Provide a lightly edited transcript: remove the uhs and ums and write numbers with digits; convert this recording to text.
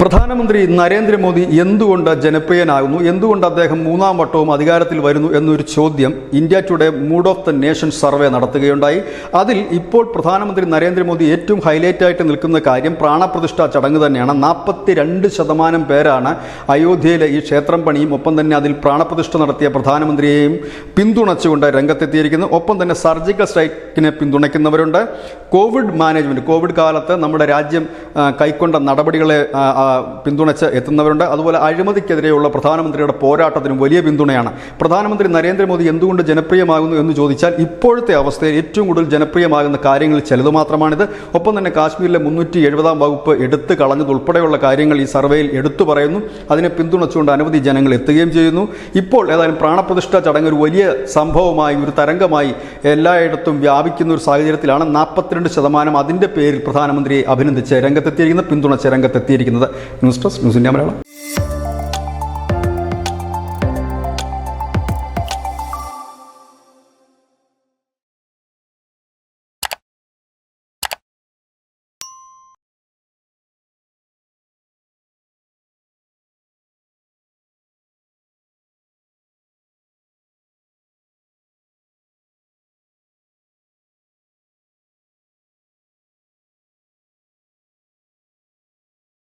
പ്രധാനമന്ത്രി നരേന്ദ്രമോദി എന്തുകൊണ്ട് ജനപ്രിയനാകുന്നു, എന്തുകൊണ്ട് അദ്ദേഹം മൂന്നാം വട്ടവും അധികാരത്തിൽ വരുന്നു എന്നൊരു ചോദ്യം India today mood off the nation survey നടത്തുകയുണ്ടായി. അതിൽ ഇപ്പോൾ പ്രധാനമന്ത്രി നരേന്ദ്രമോദി ഏറ്റവും ഹൈലൈറ്റ് ആയിട്ട് നിൽക്കുന്ന കാര്യം പ്രാണപ്രതിഷ്ഠാ ചടങ്ങ് തന്നെയാണ്. 42% പേരാണ് അയോധ്യയിലെ ഈ ക്ഷേത്രം പണിയും ഒപ്പം തന്നെ അതിൽ പ്രാണപ്രതിഷ്ഠ നടത്തിയ പ്രധാനമന്ത്രിയെയും പിന്തുണച്ചുകൊണ്ട് രംഗത്തെത്തിയിരിക്കുന്നു. ഒപ്പം തന്നെ സർജിക്കൽ സ്ട്രൈക്കിനെ പിന്തുണയ്ക്കുന്നവരുണ്ട്. കോവിഡ് മാനേജ്മെൻറ്റ്, കോവിഡ് കാലത്ത് നമ്മുടെ രാജ്യം കൈക്കൊണ്ട നടപടികളെ പിന്തുണച്ച് എത്തുന്നവരുണ്ട്. അതുപോലെ അഴിമതിക്കെതിരെയുള്ള പ്രധാനമന്ത്രിയുടെ പോരാട്ടത്തിനും വലിയ പിന്തുണയാണ്. പ്രധാനമന്ത്രി നരേന്ദ്രമോദി എന്തുകൊണ്ട് ജനപ്രിയമാകുന്നു എന്ന് ചോദിച്ചാൽ ഇപ്പോഴത്തെ അവസ്ഥയിൽ ഏറ്റവും കൂടുതൽ ജനപ്രിയമാകുന്ന കാര്യങ്ങളിൽ ചിലത് മാത്രമാണിത്. ഒപ്പം തന്നെ കാശ്മീരിലെ 370-ാം വകുപ്പ് എടുത്തു കളഞ്ഞതുൾപ്പെടെയുള്ള കാര്യങ്ങൾ ഈ സർവേയിൽ എടുത്തു പറയുന്നു. അതിനെ പിന്തുണച്ചുകൊണ്ട് അനവധി ജനങ്ങൾ എത്തുകയും ചെയ്യുന്നു. ഇപ്പോൾ ഏതായാലും പ്രാണപ്രതിഷ്ഠ ചടങ്ങ് ഒരു വലിയ സംഭവമായി, ഒരു തരംഗമായി എല്ലായിടത്തും വ്യാപിക്കുന്ന ഒരു സാഹചര്യത്തിലാണ് 42% അതിൻ്റെ പേരിൽ പ്രധാനമന്ത്രിയെ അഭിനന്ദിച്ച് രംഗത്തെത്തിയിരിക്കുന്നത്, പിന്തുണച്ച് രംഗത്തെത്തിയിരിക്കുന്നത്. News desk, news India Malayalam.